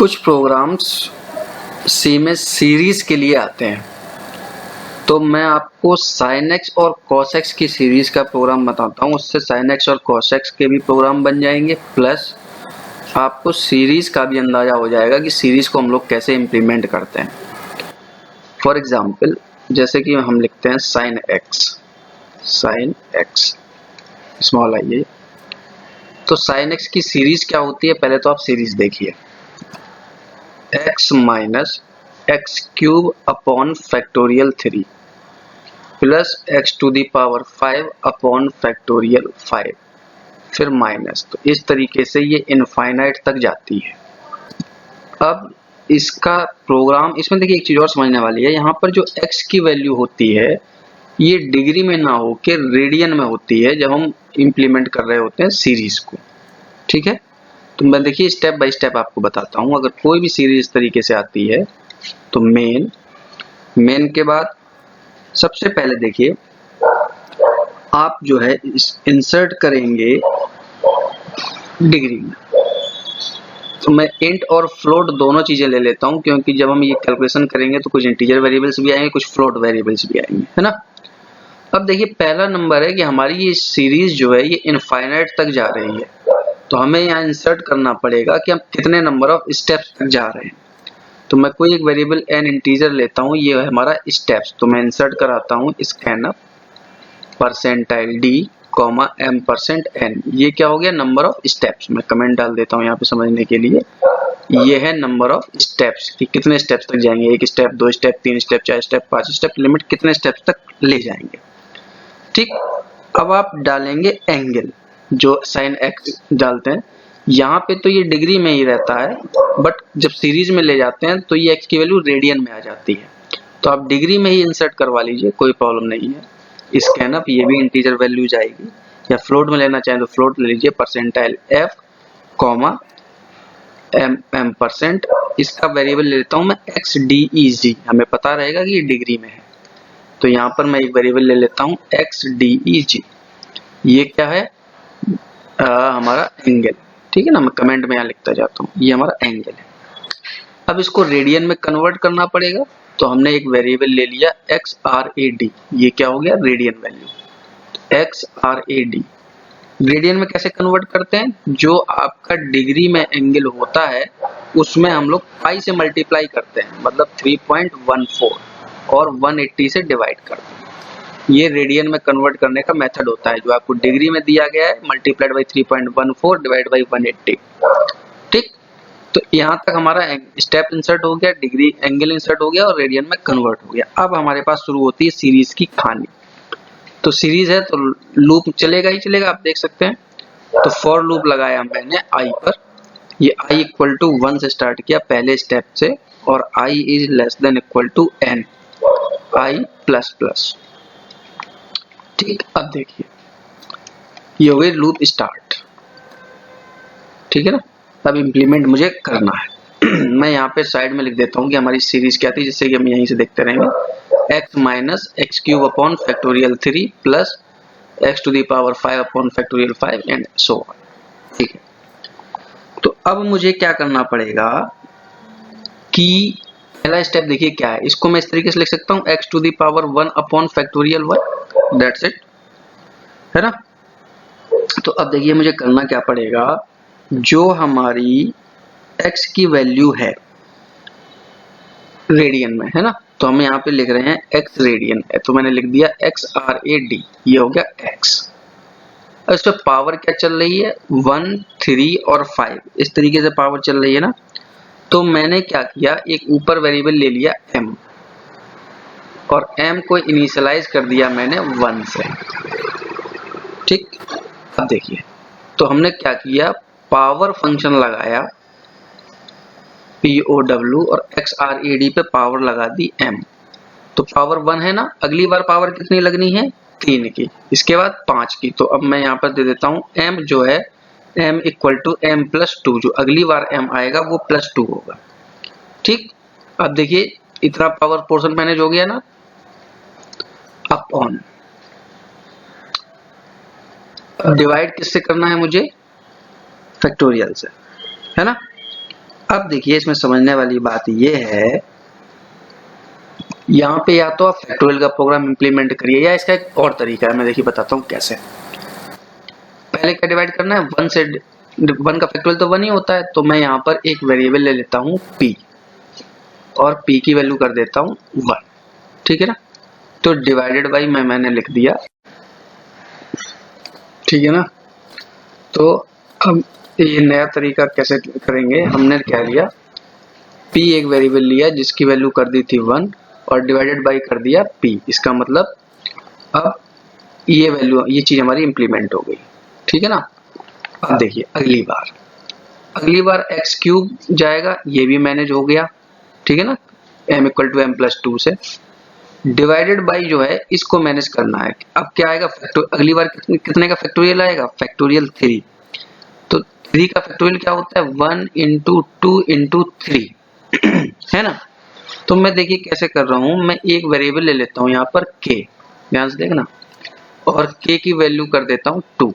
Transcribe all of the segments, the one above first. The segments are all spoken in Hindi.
कुछ प्रोग्राम्स सी में सीरीज के लिए आते हैं, तो मैं आपको sin x और cos x की सीरीज का प्रोग्राम बताता हूँ। उससे sin x और cos x के भी प्रोग्राम बन जाएंगे, प्लस आपको सीरीज का भी अंदाजा हो जाएगा कि सीरीज को हम लोग कैसे इम्प्लीमेंट करते हैं। फॉर एग्जाम्पल जैसे कि हम लिखते हैं sin x स्मॉल आई है, तो sin x की सीरीज क्या होती है, पहले तो आप सीरीज देखिए। x minus x cube upon factorial 3 plus x to the power 5 upon factorial 5 फिर माइनस, तो इस तरीके से ये इनफाइनाइट तक जाती है। अब इसका प्रोग्राम, इसमें देखिए एक चीज और समझने वाली है, यहाँ पर जो x की वैल्यू होती है ये डिग्री में ना हो के रेडियन में होती है जब हम इंप्लीमेंट कर रहे होते हैं सीरीज को। ठीक है, तो मैं देखिए स्टेप बाय स्टेप आपको बताता हूँ। अगर कोई भी सीरीज इस तरीके से आती है तो मेन के बाद सबसे पहले देखिए आप जो है इंसर्ट करेंगे डिग्री में। तो मैं इंट और फ्लोट दोनों चीजें ले लेता हूं, क्योंकि जब हम ये कैलकुलेशन करेंगे तो कुछ इंटीजर वेरिएबल्स भी आएंगे, कुछ फ्लोट वेरिएबल्स भी आएंगे, है ना। अब देखिए पहला नंबर है कि हमारी ये सीरीज जो है ये इनफाइनाइट तक जा रही है, तो हमें यहाँ इंसर्ट करना पड़ेगा कि हम कितने नंबर ऑफ स्टेप्स तक जा रहे हैं। तो मैं कोई एक वेरिएबल n इंटीजर लेता हूँ, ये है हमारा स्टेप्स, तो मैं इंसर्ट कराता हूँ scanf percentile d comma m%n, ये क्या हो गया, नंबर ऑफ स्टेप्स। मैं कमेंट डाल देता हूँ यहाँ पे समझने के लिए, ये है नंबर ऑफ स्टेप्स कि कितने स्टेप्स तक जाएंगे, 1 step 2 step 3 step 4 step 5 step, limit कितने स्टेप्स तक ले जाएंगे। ठीक, अब आप डालेंगे एंगल, जो sin x डालते हैं यहाँ पे, तो ये डिग्री में ही रहता है, बट जब सीरीज में ले जाते हैं तो ये x की वैल्यू रेडियन में आ जाती है, तो आप डिग्री में ही इंसर्ट करवा लीजिए, कोई प्रॉब्लम नहीं है। स्कैनअप ये भी इंटीजर वैल्यू जाएगी, या फ्लोट में लेना चाहें तो फ्लोट ले लीजिए, परसेंटाइल f कॉमा m%, इसका वेरिएबल ले लेता हूं मैं xdeg, हमें पता रहेगा कि ये डिग्री में है, तो यहाँ पर मैं एक वेरिएबल ले लेता हूं xdeg, ये क्या है हमारा एंगल। ठीक है ना, मैं कमेंट में यहाँ लिखता जाता हूँ, ये हमारा एंगल है। अब इसको रेडियन में कन्वर्ट करना पड़ेगा, तो हमने एक वेरिएबल ले लिया xrad, ये क्या हो गया, रेडियन वैल्यू। xrad रेडियन में कैसे कन्वर्ट करते हैं, जो आपका डिग्री में एंगल होता है उसमें हम लोग पाई से मल्टीप्लाई करते हैं, मतलब 3.14 और 180 से डिवाइड करते हैं। ये रेडियन में कन्वर्ट करने का मेथड होता है, जो आपको डिग्री में दिया गया है मल्टीप्लाइड बाई 3.14 डिवाइड बाई 180। ठीक, तो यहाँ तक हमारा स्टेप इंसर्ट हो गया, डिग्री एंगल इंसर्ट हो गया और रेडियन में कन्वर्ट हो गया। अब हमारे पास शुरू होती है सीरीज की कहानी। तो सीरीज है तो लूप चलेगा ही चलेगा, आप देख सकते हैं। तो फॉर लूप लगाया मैंने i पर, ये i इक्वल टू 1 से स्टार्ट किया पहले स्टेप से, और i is less than equal to n, i plus plus. ठीक, अब देखिए ये हो गई लूप स्टार्ट। ठीक है ना, अब इंप्लीमेंट मुझे करना है। मैं यहाँ पे साइड में लिख देता हूँ कि हमारी सीरीज क्या थी, जिससे कि हम यहीं से देखते रहेंगे। x minus x cube upon factorial 3 plus x to the power 5 upon factorial 5 and so on. ठीक है, तो अब मुझे क्या करना पड़ेगा कि पहला स्टेप देखिए क्या है, इसको मैं इस तरीके से लिख सकता हूँ x to the power 1 upon factorial 1, that's it, है ना। तो अब देखिए मुझे करना क्या पड़ेगा, जो हमारी x की वैल्यू है रेडियन में, है ना, तो हम यहाँ पे लिख रहे हैं x रेडियन है, तो मैंने लिख दिया xrad, ये हो गया x। अब इस पे पावर क्या चल रही है, 1 3 और 5, इस तरीके से पावर चल रही है ना। तो मैंने क्या किया, एक ऊपर वेरिएबल ले लिया m, और m को इनिशियलाइज कर दिया मैंने 1 से। ठीक, अब देखिए तो हमने क्या किया, पावर फंक्शन लगाया POW और XRAD पे पावर लगा दी m, तो पावर 1 है ना, अगली बार पावर कितनी लगनी है, 3 की, इसके बाद 5 की। तो अब मैं यहाँ पर दे देता हूँ m जो है m equal to m plus 2, जो अगली बार m आएगा वो प्लस 2 होगा। ठीक, अब देखिए इतना पावर पोर्शन मैनेज हो गया ना। अपॉन, अब डिवाइड किससे करना है मुझे, फैक्टोरियल से, है ना। अब देखिए इसमें समझने वाली बात ये है, यहाँ पे या तो आप फैक्टोरियल का प्रोग्राम इंप्लीमेंट करिए या इसका एक और तरीका है, मैं देखिए बताता हूँ कैसे। पहले क्या डिवाइड करना है, 1 से 1 का फैक्टोरियल तो 1 ही होता है, तो मैं यहाँ पर एक वेरिएबल ले लेता हूँ p और p की वैल्यू कर देता हूँ 1, ठीक है ना। तो डिवाइडेड बाई मैंने लिख दिया, ठीक है ना। तो अब ये नया तरीका कैसे करेंगे, हमने क्या लिया, p एक वेरिएबल लिया जिसकी वैल्यू कर दी थी 1 और डिवाइडेड बाई कर दिया p। इसका मतलब अब ये वैल्यू, ये चीज हमारी इंप्लीमेंट हो गई, ठीक है ना। अब देखिए अगली बार x क्यूब जाएगा, ये भी मैनेज हो गया, ठीक है ना, m equal to m plus 2 से। डिवाइडेड बाई जो है इसको मैनेज करना है। अब क्या आएगा, अगली बार कितने का फैक्टोरियल आएगा, फैक्टोरियल 3। तो 3 का फैक्टोरियल क्या होता है, 1 इंटू 2 इंटू 3 है ना। तो मैं देखिए कैसे कर रहा हूं, मैं एक वेरिएबल ले लेता हूं यहाँ पर k, ध्यान से देखना, और k की वैल्यू कर देता हूं 2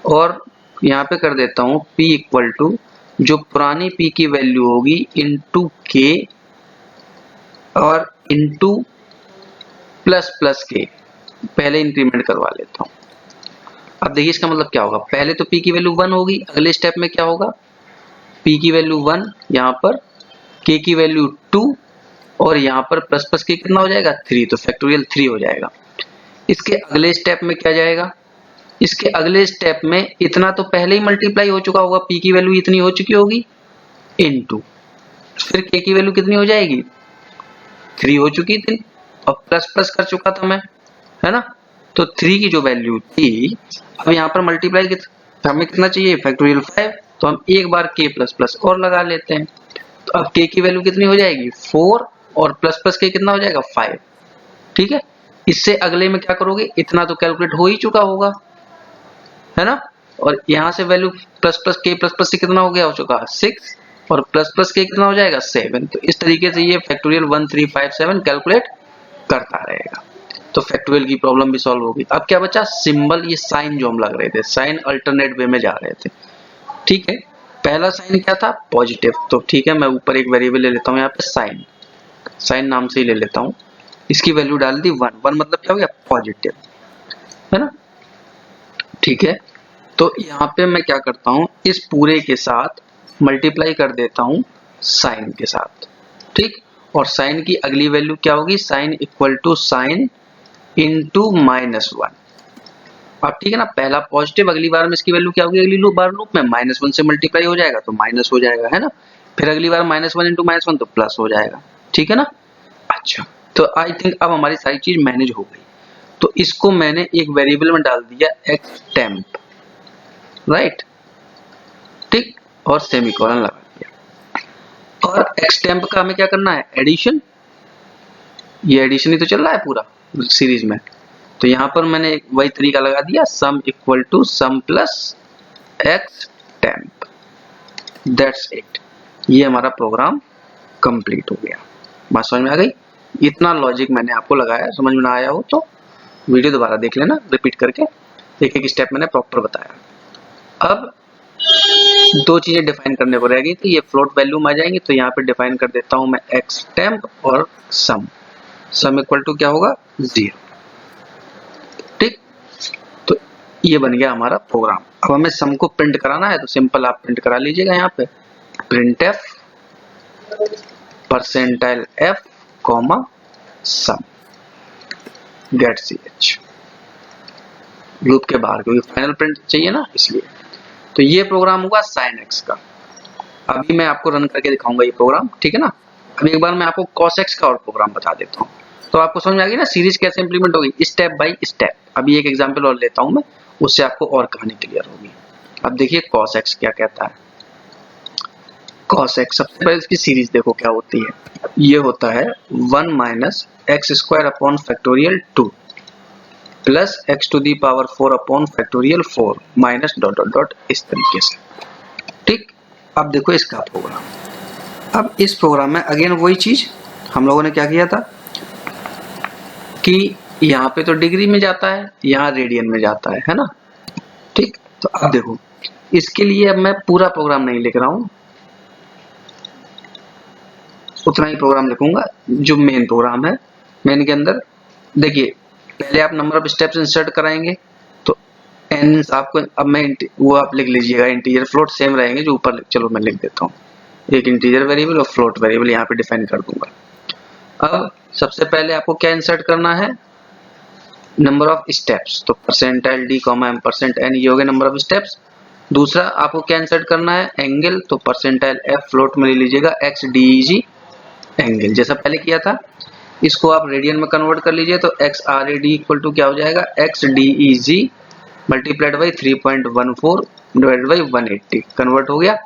और यहाँ पे कर देता हूं p इक्वल टू जो पुरानी p की वैल्यू होगी इंटू k और इंटू प्लस प्लस k, पहले इंक्रीमेंट करवा लेता हूं। अब देखिए इसका मतलब क्या होगा, पहले तो p की वैल्यू 1 होगी, अगले स्टेप में क्या होगा, p की वैल्यू 1, यहाँ पर k की वैल्यू 2 और यहाँ पर प्लस प्लस k कितना हो जाएगा 3, तो फैक्टोरियल 3 हो जाएगा। इसके अगले स्टेप में क्या जाएगा, इसके अगले स्टेप में इतना तो पहले ही मल्टीप्लाई हो चुका होगा, p की वैल्यू इतनी हो चुकी होगी इनटू, फिर k की वैल्यू कितनी हो जाएगी 3 हो चुकी थी और प्लस प्लस कर चुका था मैं, है ना। तो 3 की जो वैल्यू थी, अब यहाँ पर मल्टीप्लाई हमें कितना चाहिए, फैक्टोरियल 5, तो हम एक बार k प्लस प्लस और लगा लेते हैं। तो अब k की वैल्यू कितनी हो जाएगी 4 और प्लस प्लस k कितना हो जाएगा 5, ठीक है। इससे अगले में क्या करोगे, इतना तो कैलकुलेट हो ही चुका होगा, है ना। और यहाँ से value plus plus k plus plus से कितना हो गया, हो चुका 6 और प्लस प्लस k कितना हो जाएगा 7। तो इस तरीके से ये फैक्टोरियल 1 3 5 7 कैलकुलेट करता रहेगा। तो फैक्टोरियल की प्रॉब्लम भी सॉल्व होगी। अब क्या बचा, सिंबल, ये साइन जो हम लग रहे थे, साइन अल्टरनेट वे में जा रहे थे, ठीक है। पहला साइन क्या था, पॉजिटिव, तो ठीक है मैं ऊपर एक वेरिएबल ले लेता हूँ यहाँ पे साइन नाम से ही ले लेता हूँ, इसकी वैल्यू डाल दी 1 मतलब क्या हो गया पॉजिटिव, है ना, ठीक है। तो यहाँ पे मैं क्या करता हूँ, इस पूरे के साथ मल्टीप्लाई कर देता हूँ साइन के साथ, ठीक। और साइन की अगली वैल्यू क्या होगी, sine equal to sine into -1। अब ठीक है ना, पहला पॉजिटिव, अगली बार में इसकी वैल्यू क्या होगी, अगली बार लूप में -1 से मल्टीप्लाई हो जाएगा तो माइनस हो जाएगा, है ना। फिर अगली बार -1 इंटू -1 तो प्लस हो जाएगा, ठीक है ना। अच्छा, तो आई थिंक अब हमारी सारी चीज मैनेज हो गई। तो इसको मैंने एक वेरिएबल में डाल दिया एक्सटेम्प, राइट, ठीक, और सेमीकोलन लगा दिया। और एक्सटेम्प का हमें क्या करना है, एडिशन, ये एडिशन ही तो चल रहा है पूरा सीरीज में। तो यहाँ पर मैंने वही तरीका लगा दिया, sum equal to sum plus x temp, that's it. ये हमारा प्रोग्राम कंप्लीट हो गया। बात समझ में आ गई, इतना लॉजिक मैंने आपको लगाया, समझ में ना आया हो तो वीडियो दोबारा देख लेना रिपीट करके, एक एक स्टेप मैंने प्रॉपर बताया। अब दो चीजें डिफाइन करने को रहेगी, तो ये फ्लोट वैल्यू में आ जाएंगी, तो यहाँ पे डिफाइन कर देता हूं मैं एक्स टेम्प और सम इक्वल टू क्या होगा 0, ठीक। तो ये बन गया हमारा प्रोग्राम। अब हमें सम को प्रिंट कराना है, तो सिंपल आप प्रिंट करा लीजिएगा यहाँ पे, print f percentile f comma sum get ch, loop के बाहर, क्योंकि फाइनल प्रिंट चाहिए ना इसलिए। तो ये प्रोग्राम हुआ sin x का। अभी मैं आपको रन करके दिखाऊंगा ये प्रोग्राम, ठीक है ना। अभी एक बार मैं आपको cos x का और प्रोग्राम बता देता हूँ, तो आपको समझ में आ गई ना सीरीज कैसे इंप्लीमेंट होगी, स्टेप बाय स्टेप। अभी एक एग्जांपल और लेता हूं मैं, उससे आपको और कहानी क्लियर होगी। अब देखिए cos x क्या कहता है। cos x, सबसे पहले इसकी सीरीज देखो क्या होती है, ये होता है 1 minus x square upon factorial 2 plus x to the power 4 upon factorial 4 minus dot dot dot, इस तरीके से, ठीक। अब देखो इसका प्रोग्राम। अब इस प्रोग्राम में अगेन वही चीज हम लोगों ने क्या किया था कि यहाँ पे तो डिग्री में जाता है, यहाँ रेडियन में जाता है ना, ठीक। तो अब देखो इसके लिए अब मैं पूरा प्रोग्राम नहीं लिख रहा हूँ, उतना ही प्रोग्राम लिखूंगा जो मेन प्रोग्राम है। मेन के अंदर देखिए पहले आप नंबर ऑफ स्टेप्स इंसर्ट कराएंगे तो एन आपको, अब मैं वो आप लिख लीजिएगा, इंटीजर फ्लोट सेम रहेंगे जो ऊपर, चलो मैं लिख देता हूँ, एक इंटीजर वेरिएबल और फ्लोट वेरिएबल यहाँ पे डिफाइन कर दूंगा। अब सबसे पहले आपको क्या इंसर्ट करना है, नंबर ऑफ स्टेप्स, तो percentile d comma m percent n, ये हो गया नंबर ऑफ स्टेप्स। दूसरा आपको क्या इंसर्ट करना है, एंगल, तो परसेंटाइल एफ फ्लोट में ले लीजिएगा एक्स डी ई जी एंगल, जैसा पहले किया था। इसको आप रेडियन में कन्वर्ट कर लीजिए तो x r a d equal to क्या हो जाएगा, x d e g multiplied by 3.14 divided by 180, convert हो गया।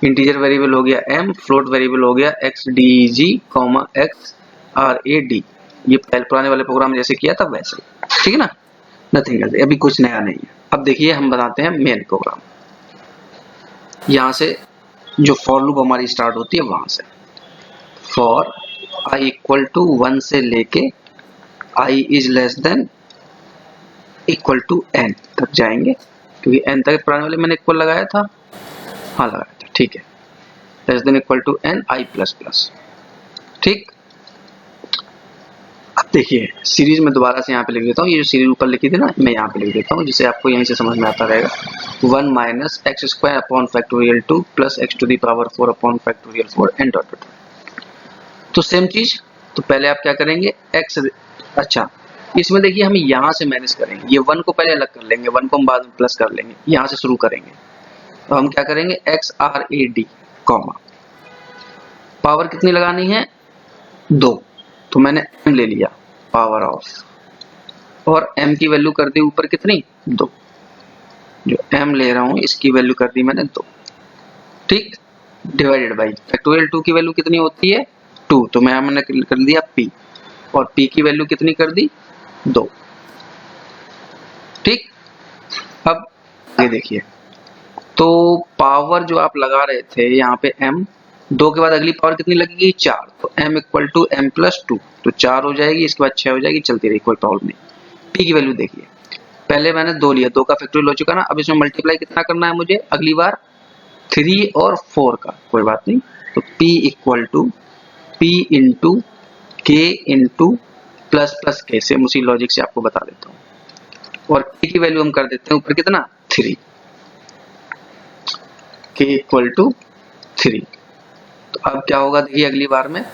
इंटीजर वेरिएबल हो गया m, फ्लोट वेरिएबल हो गया x d e g comma x r a d, ये पहले पुराने वाले प्रोग्राम जैसे किया था वैसे, ठीक है ना, नथिंग एल्स, अभी कुछ नया नहीं है। अब देखिए हम बताते हैं मेन प्रोग्राम। यहाँ से जो फॉर लूप हमारी स्टार्ट होती है वहां से, फॉर i इक्वल टू 1 से लेके i is less than equal to n तक जाएंगे, क्योंकि n तक पुराने वाले मैंने इक्वल लगाया था, हाँ लगाया था, ठीक है, less than equal to n i plus plus, ठीक। अब देखिए सीरीज में दोबारा से यहाँ पे लिख देता हूँ, ये जो सीरीज ऊपर लिखी थी ना मैं यहाँ पे लिख देता हूँ, जिससे आपको यहीं से समझ में आता रहेगा। 1 minus x square upon factorial 2 plus x to the power 4 upon factorial 4 and dot dot. तो सेम चीज, तो पहले आप क्या करेंगे एक्स, अच्छा इसमें देखिए हम यहाँ से मैनेज करेंगे, ये 1 को पहले अलग कर लेंगे, 1 को हम बाद में प्लस कर लेंगे, यहाँ से शुरू करेंगे। तो हम क्या करेंगे x r a d comma, power कितनी लगानी है 2, तो मैंने m ले लिया पावर ऑफ, और m की वैल्यू कर दी ऊपर कितनी 2, जो m ले रहा हूं इसकी वैल्यू कर दी मैंने 2, ठीक, डिवाइडेड बाई फैक्टोरियल 2 की वैल्यू कितनी होती है 2, तो मैंने कर दिया p, और p की वैल्यू कितनी कर दी 2, ठीक। अब ये देखिए, तो पावर जो आप लगा रहे थे यहाँ पे m, 2 के बाद अगली पावर कितनी लगेगी 4, तो m equal to m plus 2, तो 4 हो जाएगी, इसके बाद 6 हो जाएगी, चलती रही कोई प्रॉब्लम नहीं। p की वैल्यू देखिए, पहले मैंने 2 लिया, 2 का फैक्टोरियल हो चुका ना, अब इसमें मल्टीप्लाई कितना करना है मुझे अगली बार 3 और 4 का, कोई बात नहीं, तो p equal to p into k into plus plus k, same उसी लॉजिक से आपको बता देता हूँ, और k की वैल्यू हम कर देते हैं ऊपर कितना 3, k इक्वल टू 3। तो अब क्या होगा देखिए अगली बार में,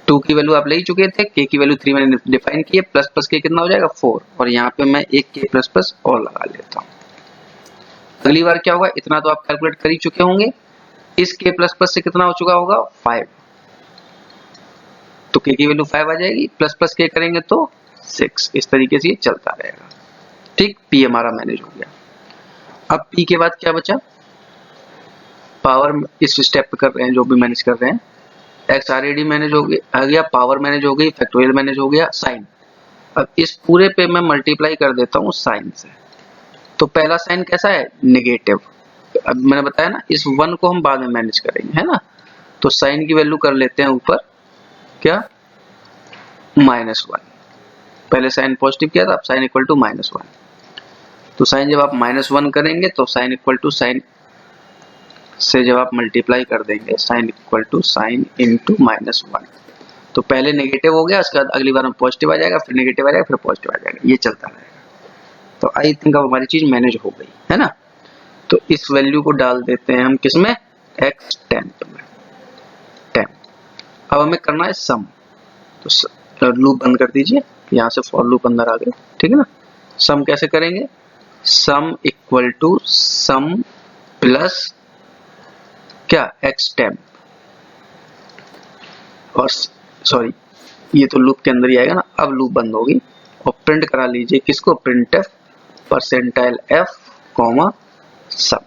2 की वैल्यू आप ले ही चुके थे, k की वैल्यू 3 मैंने डिफाइन की है, प्लस प्लस k कितना हो जाएगा 4, और यहाँ पे मैं एक k प्लस प्लस और लगा लेता हूँ। अगली बार क्या होगा, इतना तो आप कैलकुलेट कर ही चुके होंगे, इस k प्लस प्लस से कितना हो चुका होगा 5, तो k की वैल्यू 5 आ जाएगी, प्लस प्लस k करेंगे तो 6, इस तरीके से ये चलता रहेगा, ठीक। p हमारा मैनेज हो गया। अब p के बाद क्या बचा, पावर इस स्टेप पे कर रहे हैं जो भी मैनेज कर रहे हैं, x r a d manage हो गया, पावर मैनेज हो गई, फैक्टोरियल मैनेज हो गया, साइन। अब इस पूरे पे मैं मल्टीप्लाई कर देता हूँ साइन से, तो पहला साइन कैसा है नेगेटिव, अब मैंने बताया ना इस 1 को हम बाद में मैनेज करेंगे, है ना, तो साइन की वैल्यू कर लेते हैं ऊपर क्या -1, पहले साइन पॉजिटिव किया था, अब साइन इक्वल टू -1, तो साइन जब आप -1 करेंगे तो साइन इक्वल टू साइन से जब आप मल्टीप्लाई कर देंगे sine equal to sine into -1, तो पहले नेगेटिव हो गया, उसके बाद अगली बार में पॉजिटिव आ जाएगा, फिर नेगेटिव आ जाएगा, फिर पॉजिटिव आ जाएगा, ये चलता रहेगा। तो आई थिंक अब हमारी चीज मैनेज हो गई है ना। तो इस वैल्यू को डाल देते हैं हम किसमें x टेम्प में, टेम्प। अब हमें करना है सम, तो लूप बंद कर दीजिए, यहाँ से फॉर लूप अंदर आ गए, ठीक है ना। सम कैसे करेंगे, sum equal to sum plus क्या x टेम्प, और सॉरी ये तो लूप के अंदर ही आएगा ना। अब लूप बंद होगी और प्रिंट करा लीजिए किसको, प्रिंटफ परसेंटाइल f कॉमा सम,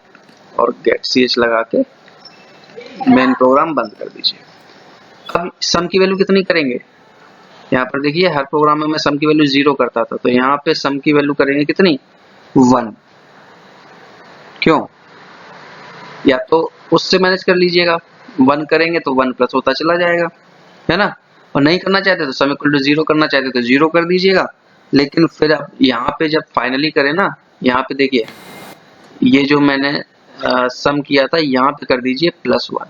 और गेट ch लगा के मेन प्रोग्राम बंद कर दीजिए। अब सम की वैल्यू कितनी करेंगे, यहाँ पर देखिए हर प्रोग्राम में मैं सम की वैल्यू 0 करता था, तो यहाँ पे सम की वैल्यू करेंगे कितनी 1, क्यों, या तो उससे मैनेज कर लीजिएगा, 1 करेंगे तो 1 प्लस होता चला जाएगा, है ना, और नहीं करना चाहते तो सम इक्वल टू 0 करना चाहते तो 0 कर दीजिएगा। लेकिन फिर आप यहाँ पे जब फाइनली करें ना, यहाँ पे देखिए ये जो मैंने सम किया था यहाँ पे कर दीजिए +1,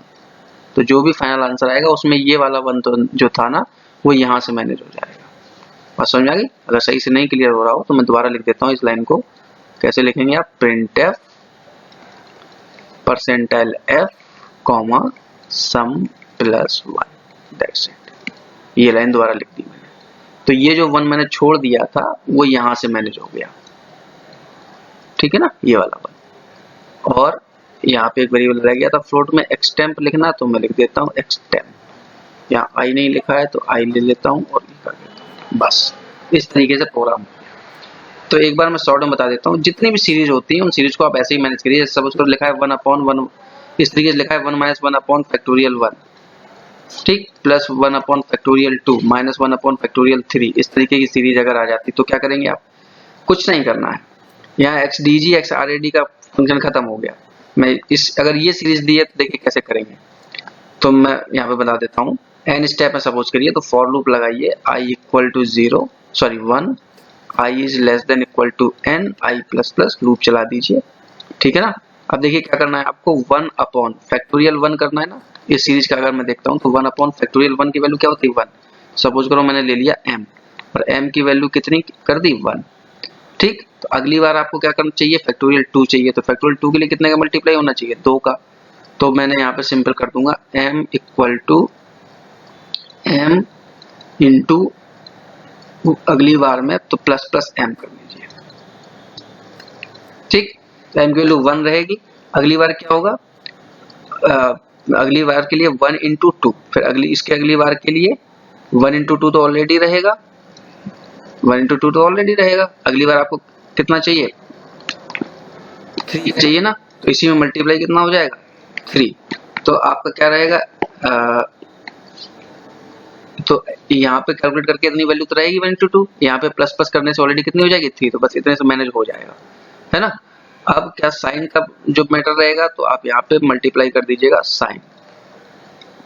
तो जो भी फाइनल आंसर आएगा उसमें ये वाला वन तो जो था ना वो यहाँ से मैनेज हो जाएगा। बात समझ आ गई? अगर सही से नहीं क्लियर हो रहा हो तो मैं दोबारा लिख देता हूँ इस लाइन को। कैसे लिखेंगे आप? Print f percentile f comma sum plus 1, that's it. ये लाइन दोबारा लिख दी मैंने। तो ये जो 1 मैंने छोड़ दिया था वो यहाँ से मैनेज हो गया, ठीक है ना, ये वाला 1। और यहाँ पे एक वेरिएबल रह गया था फ्लोट में एक्सटेम्प लिखना, तो मैं लिख देता हूँ एक्सटेम्प। यहाँ आई नहीं लिखा है तो आई ले लेता हूँ और ये कर देता हूँ। बस इस तरीके से प्रोग्राम। तो एक बार मैं शॉर्ट में बता देता हूँ, जितनी भी सीरीज होती है उन सीरीज को आप ऐसे ही मैनेज करिए। सब उसको लिखा है 1/1, इस तरीके से लिखा है 1 - 1/(1), ठीक, प्लस 1/(2), माइनस 1/(3), इस तरीके की सीरीज अगर आ जाती तो क्या करेंगे आप? कुछ नहीं करना है, यहाँ xdg xrad का फंक्शन खत्म हो गया। मैं अगर ये सीरीज दी है तो देखिए कैसे करेंगे। तो मैं यहाँ पे बता देता हूँ। n स्टेप में सपोज करिए तो फॉर लूप लगाइए i = 1, i is less than equal to n, i plus loop चला दीजिए, ठीक है ना। अब देखिए क्या करना है आपको, 1/(1) करना है ना। इस सीरीज का अगर मैं देखता हूँ तो 1/(1) की वैल्यू क्या होती है? 1। सपोज करो मैंने ले लिया m और m की वैल्यू कितनी कर दी? 1, ठीक। तो अगली बार आपको क्या करना चाहिए? फैक्टोरियल 2 चाहिए, तो फैक्टोरियल 2 के लिए कितने का मल्टीप्लाई होना चाहिए? 2 का। तो मैंने यहाँ पे सिंपल कर दूंगा m = m इंटू अगली बार में तो प्लस m कर दीजिए, ठीक। तो m की वैल्यू 1 रहेगी। अगली बार क्या होगा? अगली बार के लिए 1 × 2, फिर इसके अगली बार के लिए 1 × 2 तो ऑलरेडी रहेगा, 1 × 2 तो ऑलरेडी रहेगा। अगली बार आपको कितना चाहिए? 3 चाहिए ना, तो इसी में मल्टीप्लाई कितना हो जाएगा? 3। तो आपका क्या रहेगा? तो यहाँ पे कैलकुलेट करके इतनी वैल्यू तो रहेगी 1 × 2, यहाँ पे प्लस करने से ऑलरेडी कितनी हो जाएगी? 3। तो बस इतने से मैनेज हो जाएगा, है ना। अब क्या साइन का जो मैटर रहेगा, तो आप यहाँ पे मल्टीप्लाई कर दीजिएगा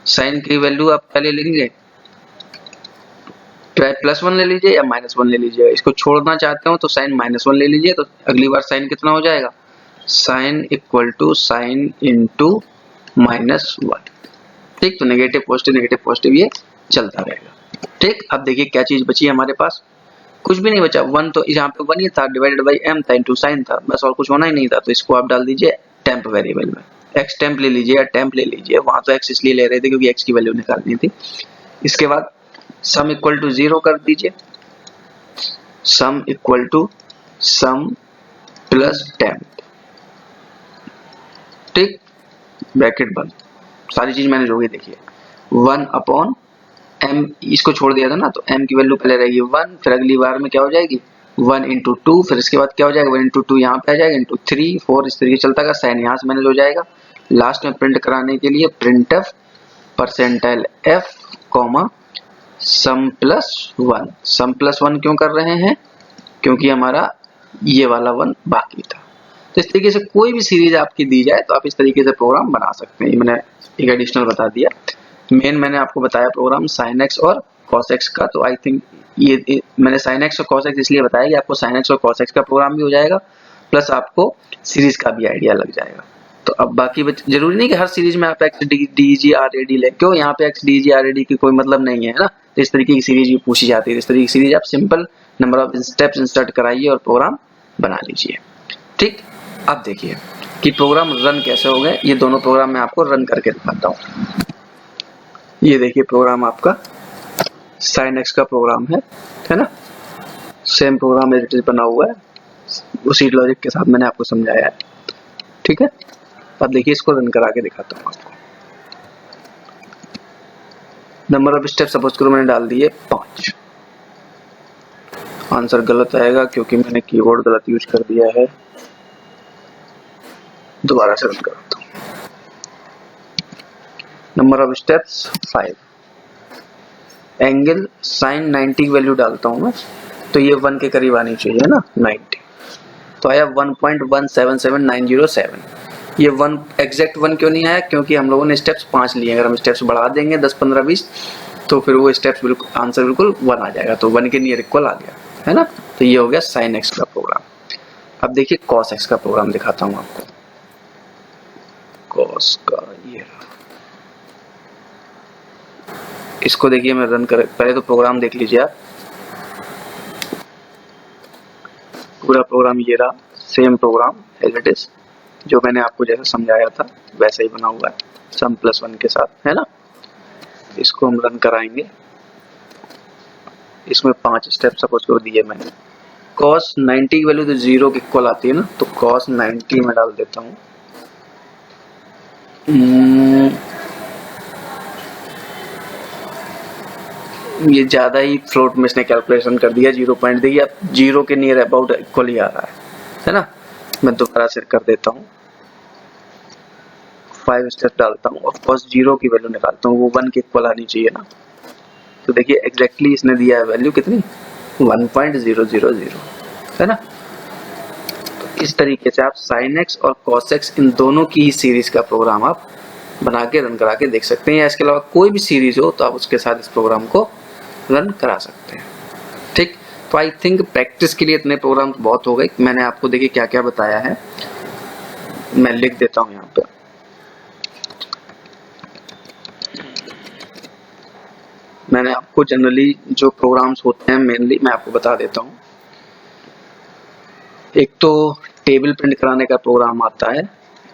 साइन की वैल्यू आप क्या ले लेंगे? +1 ले लीजिए या -1 ले लीजिए। इसको छोड़ना चाहते हो तो साइन -1 ले लीजिए। तो अगली बार साइन कितना हो जाएगा? साइन = साइन × -1, ठीक। तो नेगेटिव पॉजिटिव ये चलता रहेगा, ठीक। अब देखिए क्या चीज बची है हमारे पास? कुछ भी नहीं बचा। 1 तो यहाँ पे 1 ही था, डिवाइडेड बाई m था, इंटू साइन था, बस और कुछ होना ही नहीं था। तो इसको आप डाल दीजिए टेम्प वेरिएबल में, x टेम्प ले लीजिए या टेम्प ले लीजिए। वहां तो x इसलिए ले रहे थे क्योंकि x की वैल्यू निकालनी थी। इसके बाद सम = 0 कर दीजिए, सम = सम प्लस टेम्प, ठीक, ब्रैकेट बंद। सारी चीज मैंने जो भी देखिए 1/m, इसको छोड़ दिया था ना, तो m की वैल्यू पहले रहेगी 1, फिर अगली बार में क्या हो जाएगी? 1 × 2, फिर इसके बाद क्या हो जाएगा? 1 × 2 यहाँ पे आ जाएगा, इंटू 3, 4, इस तरीके चलता है। साइन यहाँ से मैनेज हो जाएगा। लास्ट में प्रिंट कराने के लिए print f percentile f comma sum plus 1 क्यों कर रहे हैं? क्योंकि हमारा ये वाला 1 बाकी था। तो इस तरीके से कोई भी सीरीज आपकी दी जाए तो आप इस तरीके से प्रोग्राम बना सकते हैं। मैंने एक एडिशनल बता दिया। मेन मैंने आपको बताया प्रोग्राम sin x और cos x का। तो आई थिंक ये मैंने sin x और cos x इसलिए बताया कि आपको sin x और cos x का प्रोग्राम भी हो जाएगा, प्लस आपको सीरीज का भी आइडिया लग जाएगा। तो अब बाकी जरूरी नहीं कि हर सीरीज में आप xdgrad ले, क्यों? यहाँ पे xdgrad की कोई मतलब नहीं है ना। तो इस तरीके की सीरीज भी पूछी जाती है। इस तरीके की सीरीज आप simple number of steps insert कराइए और प्रोग्राम बना लीजिए, ठीक। अब देखिए कि प्रोग्राम रन कैसे हो गए। ये दोनों प्रोग्राम मैं आपको रन करके दिखाता हूँ। ये देखिए प्रोग्राम आपका sin x का प्रोग्राम है ना। Same program as it is बना हुआ है, उसी लॉजिक के साथ मैंने आपको समझाया है, ठीक है। अब देखिए इसको रन करा के दिखाता हूँ आपको। नंबर ऑफ स्टेप सपोज करो मैंने डाल दिए 5। आंसर गलत आएगा क्योंकि मैंने कीबोर्ड गलत यूज कर दिया है। दोबारा से रन करता हूँ। Number of steps 5। Angle sine 90 की वैल्यू डालता हूँ मैं, तो ये 1 के करीब आनी चाहिए ना, 90। तो आया 1.177907। ये 1 एग्जैक्ट 1 क्यों नहीं आया? क्योंकि हम लोगों ने स्टेप्स 5 लिए। अगर हम स्टेप्स बढ़ा देंगे 10, 15, 20 तो फिर वो स्टेप्स बिल्कुल आंसर बिल्कुल 1 आ जाएगा। तो 1 के नियर इक्वल आ गया, है ना। तो ये हो गया साइन x का प्रोग्राम। अब देखिए cos x का प्रोग्राम दिखाता हूँ आपको। cos का ये इसको देखिए मैं रन कर, पहले तो प्रोग्राम देख लीजिए आप, पूरा प्रोग्राम ये रहा, same program as it is, जो मैंने आपको जैसा समझाया था वैसा ही बना हुआ है सम प्लस 1 के साथ, है ना। इसको हम रन कराएंगे। इसमें 5 स्टेप सपोज को दिए मैंने। cos 90 की वैल्यू तो 0 के इक्वल आती है ना, तो cos 90 में डाल देता हूँ। ये ज्यादा ही फ्लोट में इसने कैलकुलेशन कर दिया, 0 पॉइंट देखिए अब 0 के नियर अबाउट इक्वल ही आ रहा है ना। मैं दोबारा से कर देता हूँ, 5 स्टेप डालता हूँ और cos 0 की वैल्यू निकालता हूँ, वो 1 के इक्वल आनी चाहिए ना। तो देखिए एग्जैक्टली इसने दिया है वैल्यू कितनी, 1.000, है ना। तो इस तरीके से आप sin x और cos x इन दोनों की ही सीरीज का प्रोग्राम आप बना के रन करा के देख सकते हैं, या इसके अलावा कोई भी सीरीज हो तो आप उसके साथ इस प्रोग्राम को रन करा सकते हैं। ठीक, तो आई थिंक प्रैक्टिस के लिए इतने प्रोग्राम बहुत हो गए। मैंने आपको देखिए क्या क्या बताया है, मैं लिख देता हूँ यहाँ पे। मैंने आपको जनरली जो प्रोग्राम्स होते हैं मेनली मैं आपको बता देता हूँ। एक तो टेबल प्रिंट कराने का प्रोग्राम आता है,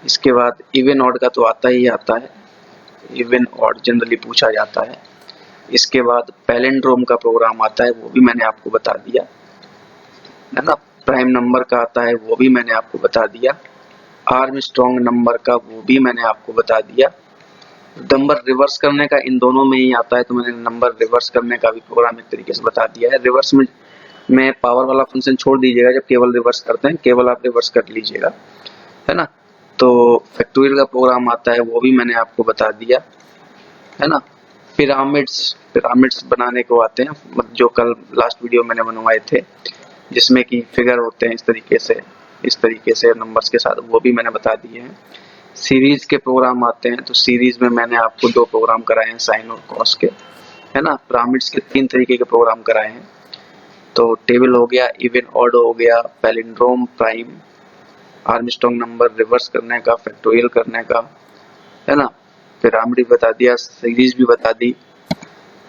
इसके बाद इवन ऑड का तो आता ही आता है, इवन ऑड जनरली पूछा जाता है। इसके बाद पैलिंड्रोम का प्रोग्राम आता है, वो भी मैंने आपको बता दिया, है ना। प्राइम नंबर का आता है, वो भी मैंने आपको बता दिया। आर्मस्ट्रॉन्ग नंबर का वो भी मैंने आपको बता दिया। नंबर रिवर्स करने का इन दोनों में ही आता है, तो मैंने नंबर रिवर्स करने का भी प्रोग्राम एक तरीके से बता दिया है। रिवर्स में पावर वाला फंक्शन छोड़ दीजिएगा, जब केवल रिवर्स करते हैं केवल आप रिवर्स कर लीजिएगा, है ना। तो फैक्टोरियल का प्रोग्राम आता है, वो भी मैंने आपको बता दिया, है ना। पिरामिड्स बनाने को आते हैं, जो कल लास्ट वीडियो मैंने बनवाए थे, जिसमें कि फिगर होते हैं इस तरीके से नंबर्स के साथ, वो भी मैंने बता दिए हैं। सीरीज के प्रोग्राम आते हैं, तो सीरीज में मैंने आपको 2 प्रोग्राम कराए हैं, साइन और कॉस के, है ना। पिरामिड्स के 3 तरीके के प्रोग्राम कराए हैं, तो टेबल हो गया, इवन ऑड हो गया, palindrome, prime, Armstrong number reverse करने का, फैक्टोरियल करने का, है ना। पिरामिड भी बता दिया, सीरीज भी बता दी।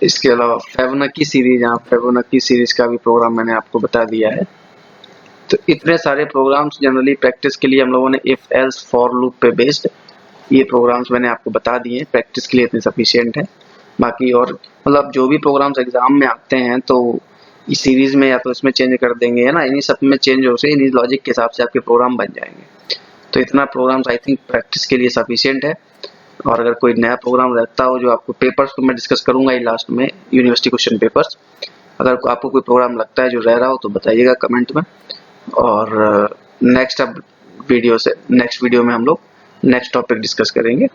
इसके अलावा फिबोनाची सीरीज का भी प्रोग्राम मैंने आपको बता दिया है। तो इतने सारे प्रोग्राम्स जनरली प्रैक्टिस के लिए हम लोगों ने इफ एल्स फॉर लूप पे बेस्ड ये प्रोग्राम्स मैंने आपको बता दिए हैं, प्रैक्टिस के लिए इतने सफिशिएंट है। बाकी और मतलब जो भी प्रोग्राम्स एग्जाम में आते हैं तो इस सीरीज में या तो इसमें चेंज कर देंगे, है ना। इन्हीं सब में चेंज हो से इन्हीं लॉजिक के हिसाब से आपके प्रोग्राम बन जाएंगे। तो इतना प्रोग्राम्स आई थिंक प्रैक्टिस के लिए सफिशिएंट है। और अगर कोई नया प्रोग्राम रहता हो, जो आपको पेपर्स को मैं डिस्कस करूंगा ही लास्ट में, यूनिवर्सिटी क्वेश्चन पेपर्स, अगर आपको कोई प्रोग्राम लगता है जो रह रहा हो तो बताइएगा कमेंट में। और नेक्स्ट वीडियो में हम लोग नेक्स्ट टॉपिक डिस्कस करेंगे,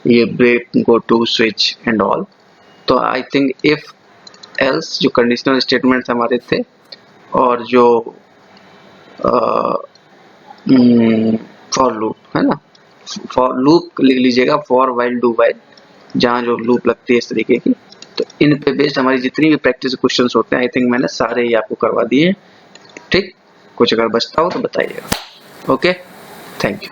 ये break, go to, switch and all. तो आई थिंक इफ एल्स जो कंडीशनल स्टेटमेंट्स हमारे थे, और जो फॉर लूप, है ना, फॉर लूप लिख लीजिएगा, फॉर वाइल, डू वाइल, जहाँ जो लूप लगती है इस तरीके की, तो इन पे बेस्ड हमारी जितनी भी प्रैक्टिस क्वेश्चंस होते हैं आई थिंक मैंने सारे ही आपको करवा दिए हैं। ठीक, कुछ अगर बचता हो तो बताइएगा। Okay, thank you.